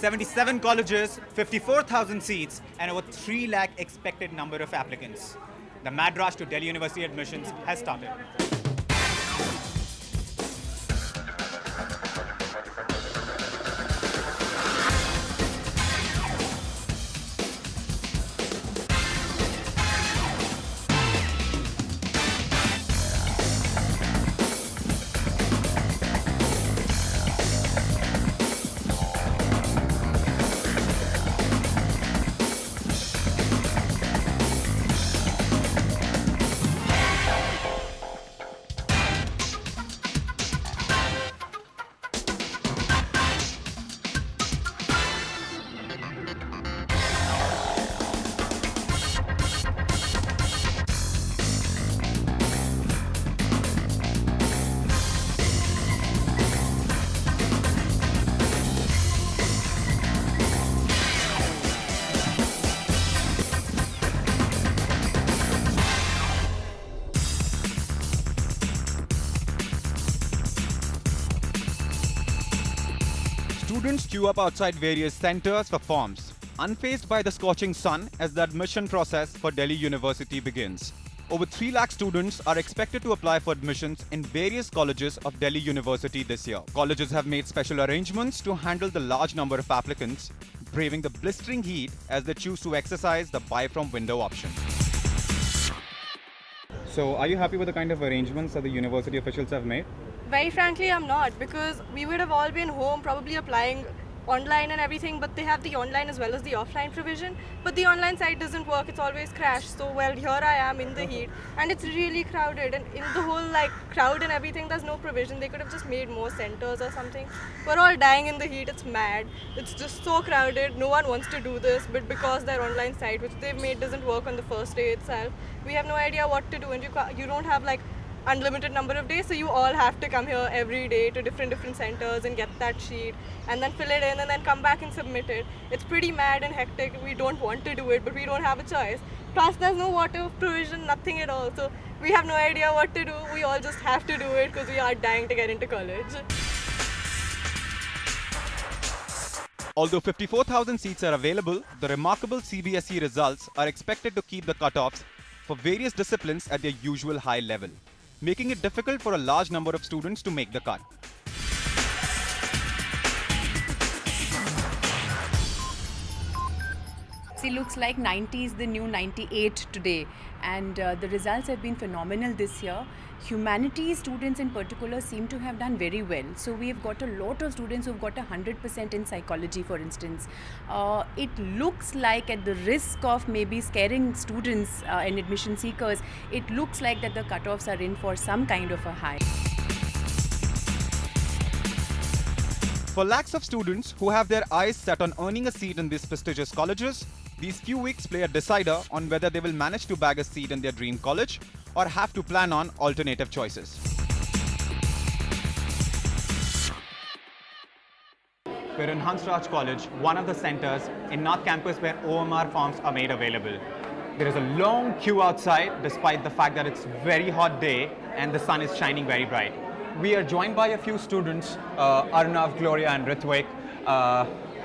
77 colleges, 54,000 seats, and over 3 lakh expected number of applicants. The mad rush to Delhi University admissions has started. Students queue up outside various centers for forms, unfazed by the scorching sun as the admission process for Delhi University begins. Over 3 lakh students are expected to apply for admissions in various colleges of Delhi University this year. Colleges have made special arrangements to handle the large number of applicants, braving the blistering heat as they choose to exercise the buy from window option. So, are you happy with the kind of arrangements that the university officials have made? Very frankly, I'm not, because we would have all been home probably applying online and everything, but they have the online as well as the offline provision. But the online side doesn't work, it's always crashed. So, well, here I am in the heat and it's really crowded, and in the whole crowd and everything, there's no provision. They could have just made more centers or something. We're all dying in the heat, it's mad. It's just so crowded, no one wants to do this, but because their online site, which they've made, doesn't work on the first day itself, we have no idea what to do, and you don't have unlimited number of days, so you all have to come here every day to different centers and get that sheet and then fill it in and then come back and submit it. It's pretty mad and hectic. We don't want to do it, but we don't have a choice. Plus there's no water provision, nothing at all, so we have no idea what to do. We all just have to do it because we are dying to get into college. Although 54,000 seats are available, the remarkable CBSE results are expected to keep the cutoffs for various disciplines at their usual high level, making it difficult for a large number of students to make the cut. It looks like 90 is the new 98 today, and the results have been phenomenal this year. Humanities students in particular seem to have done very well. So we have got a lot of students who have got 100% in psychology, for instance. It looks like, at the risk of maybe scaring students and admission seekers, it looks like that the cutoffs are in for some kind of a high. For lakhs of students who have their eyes set on earning a seat in these prestigious colleges, these few weeks play a decider on whether they will manage to bag a seat in their dream college or have to plan on alternative choices. We're in Hansraj College, one of the centers in North Campus where OMR forms are made available. There is a long queue outside despite the fact that it's a very hot day and the sun is shining very bright. We are joined by a few students, Arnav, Gloria and Ritvik,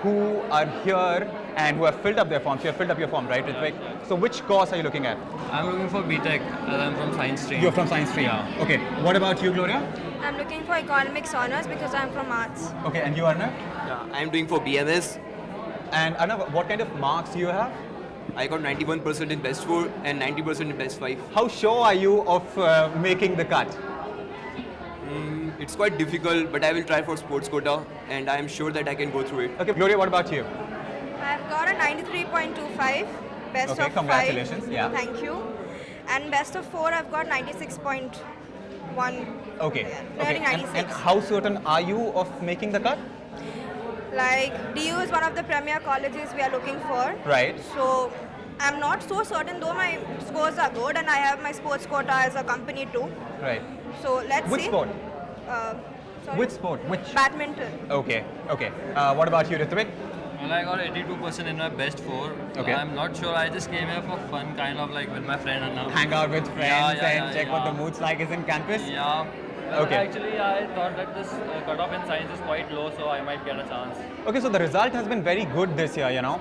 who are here and who have filled up their forms. You have filled up your form, right, Ritvik? So which course are you looking at? I'm looking for BTech as I'm from science stream. You're from science stream? Yeah. Okay. What about you, Gloria? I'm looking for economics honors because I'm from arts. Okay, and you, Arnav? Yeah, I'm doing for BMS. And Arnav, what kind of marks do you have? I got 91% in best 4 and 90% in best 5. How sure are you of making the cut? It's quite difficult, but I will try for sports quota and I am sure that I can go through it. Okay, Gloria, what about you? I've got a 93.25, best Okay, of congratulations, 5. yeah. Thank you. And best of 4, I've got 96.1. Okay. Yeah, Okay. nearly 96. And how certain are you of making the cut? DU is one of the premier colleges we are looking for. Right. So I'm not so certain, though my scores are good and I have my sports quota as a company too. Right. So let's Which see. sport? Sorry? Which sport? Which? Badminton. Okay. Okay. What about you, Ritvik? Well, I got 82% in my best 4. Okay. I'm not sure. I just came here for fun, kind of like with my friend Anna. Hang out with friends Yeah, and check what the mood's like is in campus? Yeah. Well, Okay. actually, I thought that this cutoff in science is quite low, so I might get a chance. Okay, so the result has been very good this year, you know.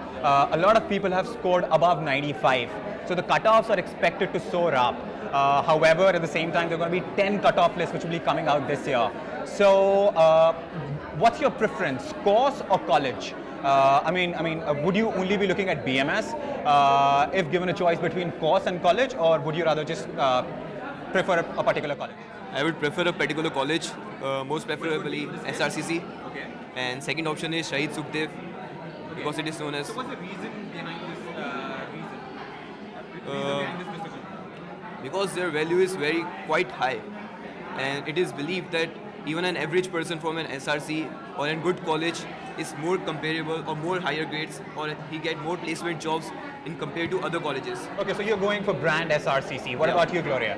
A lot of people have scored above 95. So the cutoffs are expected to soar up. However, at the same time, there are going to be 10 cutoff lists which will be coming out this year. So, what's your preference, course or college? Would you only be looking at BMS if given a choice between course and college, or would you rather just prefer a particular college? I would prefer a particular college, most preferably SRCC. Okay. And second option is Shahid Sukhdev, because it is known as. what's the reason behind this decision? Because their value is quite high, and it is believed that even an average person from an SRC or a good college is more comparable or more higher grades, or he get more placement jobs in compared to other colleges. Okay, so you're going for brand SRCC. What Yeah. about you, Gloria?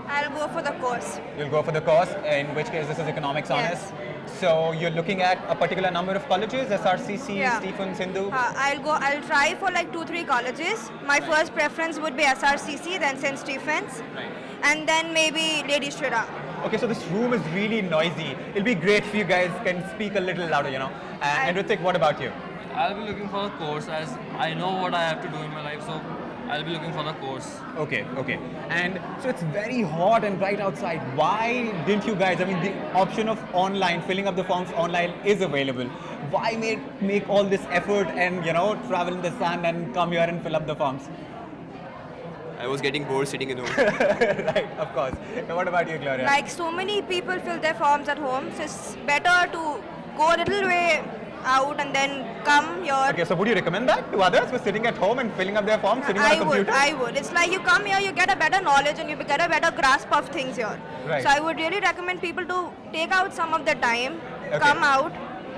I'll go for the course. You'll go for the course, in which case this is economics honors. Yes. So you're looking at a particular number of colleges, SRCC, Yeah. Stephens, Hindu. I'll try for like 2-3 colleges. My first preference would be SRCC, then St. Stephen's, and then maybe Lady Shriram. Okay, so this room is really noisy. It'll be great if you guys can speak a little louder, you know. And Ritik, what about you? I'll be looking for a course as I know what I have to do in my life, so I'll be looking for the course. Okay. And so it's very hot and bright outside. Why didn't you guys, the option of online, filling up the forms online is available. Why make all this effort and, travel in the sun and come here and fill up the forms? I was getting bored sitting in home. Right, of course. Now what about you, Gloria? Like so many people fill their forms at home, so it's better to go a little way out and then come here. Okay, so would you recommend that to others who are sitting at home and filling up their forms, sitting on a computer? I would. It's like you come here, you get a better knowledge and you get a better grasp of things here. Right. So I would really recommend people to take out some of their time, Okay. come out,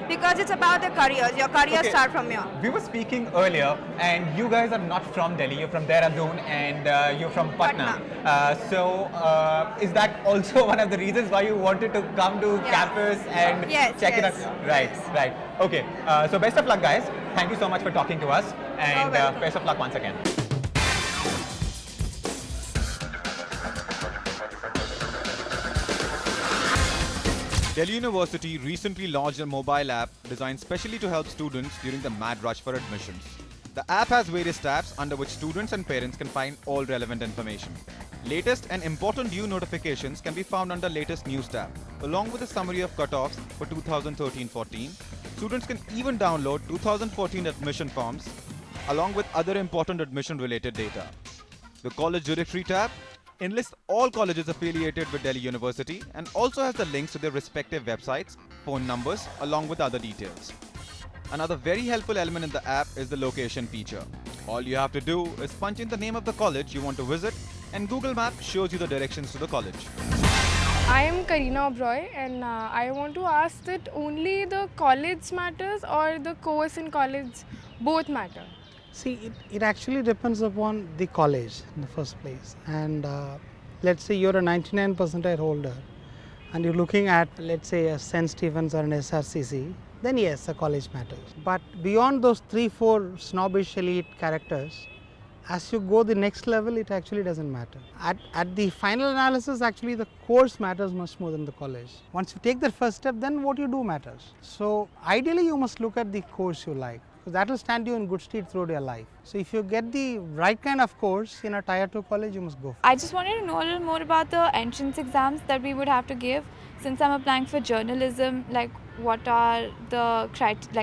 because it's about their careers. Your careers Okay. start from here. We were speaking earlier, and you guys are not from Delhi. You're from Dehradun, and you're from Patna. Is that also one of the reasons why you wanted to come to Yeah. campus and Yes, check yes, it out? Right, yes. right. Okay. So best of luck, guys. Thank you so much for talking to us, and welcome. best of luck once again. Delhi University recently launched a mobile app designed specially to help students during the mad rush for admissions. The app has various tabs under which students and parents can find all relevant information. Latest and important due notifications can be found under Latest News tab, along with a summary of cutoffs for 2013-14. Students can even download 2014 admission forms, along with other important admission-related data. The College Directory tab enlists all colleges affiliated with Delhi University and also has the links to their respective websites, phone numbers, along with other details. Another very helpful element in the app is the location feature. All you have to do is punch in the name of the college you want to visit, and Google Maps shows you the directions to the college. I am Karina Obroy, and I want to ask that only the college matters or the course in college both matter? See, it actually depends upon the college in the first place. And let's say you're a 99 percentile holder and you're looking at, let's say, a St. Stephen's or an SRCC, then yes, a college matters. But beyond those 3-4 snobbish elite characters, as you go the next level, it actually doesn't matter. At the final analysis, actually the course matters much more than the college. Once you take that first step, then what you do matters. So ideally, you must look at the course you like, because that will stand you in good stead throughout your life. So if you get the right kind of course in a tier 2 college, you must go for it. I just wanted to know a little more about the entrance exams that we would have to give. Since I'm applying for journalism, like what are the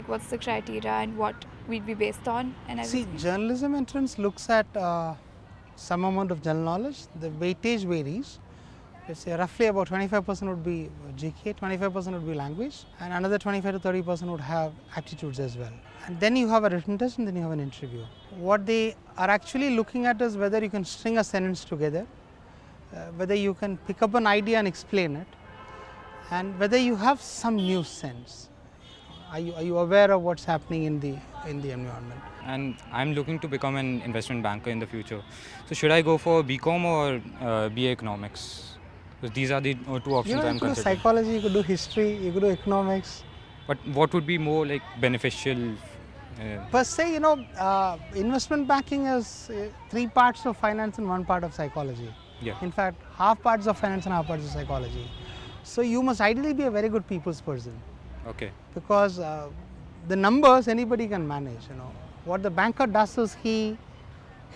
what's the criteria and what we'd be based on and everything? See, journalism entrance looks at some amount of general knowledge. The weightage varies. Let's say roughly about 25% would be GK, 25% would be language, and another 25 to 30% would have aptitudes as well. And then you have a written test, and then you have an interview. What they are actually looking at is whether you can string a sentence together, whether you can pick up an idea and explain it, and whether you have some news sense. Are you aware of what's happening in the environment? And I'm looking to become an investment banker in the future. So should I go for BCom or BA Economics? Because these are the two options I'm You could do considering. psychology, you could do history, you could do economics. But what would be more beneficial? Per se, investment banking is 3 parts of finance and 1 part of psychology. Yeah. In fact, half parts of finance and half parts of psychology. So you must ideally be a very good people's person, Okay. because the numbers anybody can manage. What the banker does is he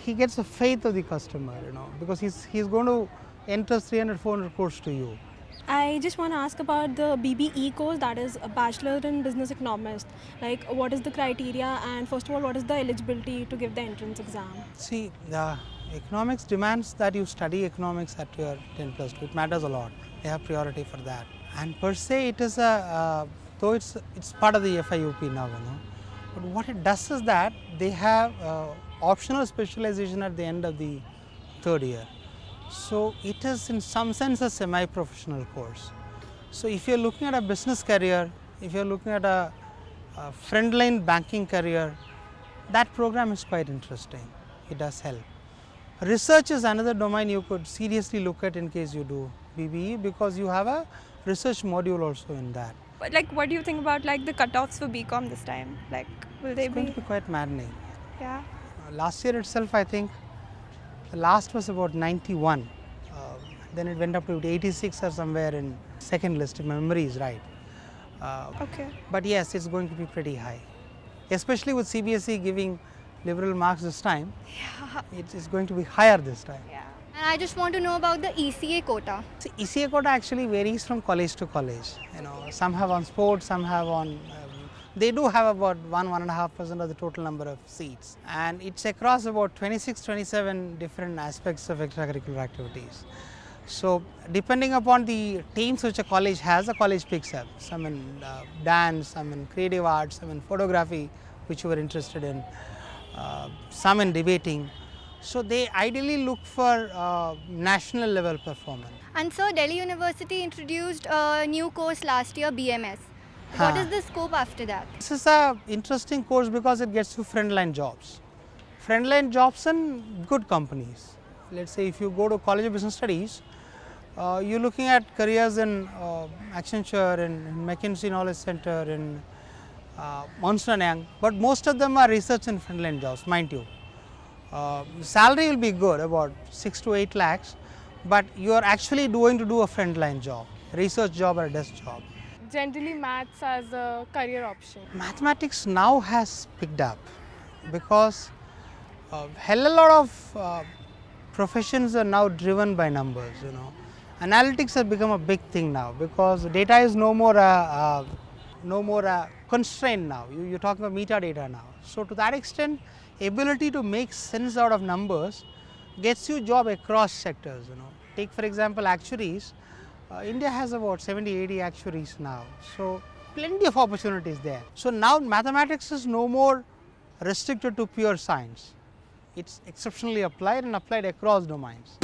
gets the faith of the customer. Because he's going to enter 300-400 crores to you. I just want to ask about the BBE course, that is a Bachelor in Business Economist. Like, what is the criteria, and first of all, what is the eligibility to give the entrance exam? See, the economics demands that you study economics at your 10+2. It matters a lot. They have priority for that. And per se, it is though it's part of the FIUP now, But what it does is that they have optional specialization at the end of the third year. So it is in some sense a semi-professional course. So if you're looking at a business career, if you're looking at a frontline banking career, that program is quite interesting. It does help. Research is another domain you could seriously look at in case you do BBE, because you have a research module also in that. But like, what do you think about like the cutoffs for BCom this time? Like, will they It's going to be quite maddening. Yeah. Last year itself, I think the last was about 91. Then it went up to 86 or somewhere in second list, if my memory is right. Okay. But yes, it's going to be pretty high, especially with CBSE giving liberal marks this time. Yeah. It's going to be higher this time. Yeah. And I just want to know about the ECA quota. See, ECA quota actually varies from college to college. Some have on sports, some have on. They do have about 1.5% of the total number of seats, and it's across about 26-27 different aspects of extracurricular activities. So depending upon the teams which a college has, a college picks up. Some in dance, some in creative arts, some in photography, which you were interested in, some in debating. So they ideally look for national level performance. And so Delhi University introduced a new course last year, BMS. What is the scope after that? This is an interesting course because it gets you frontline jobs. Frontline jobs in good companies. Let's say if you go to College of Business Studies, you're looking at careers in Accenture, in McKinsey Knowledge Center, in Ernst & Young, but most of them are research and frontline jobs, mind you. Salary will be good, about 6 to 8 lakhs, but you are actually going to do a frontline job, research job or a desk job. Generally, maths as a career option. Mathematics now has picked up because hell a lot of professions are now driven by numbers. Analytics has become a big thing now because data is no more a constraint now. You're talking about metadata now. So to that extent, ability to make sense out of numbers gets you job across sectors. Take for example actuaries. India has about 70-80 actuaries now, so plenty of opportunities there. So now mathematics is no more restricted to pure science. It's exceptionally applied and applied across domains.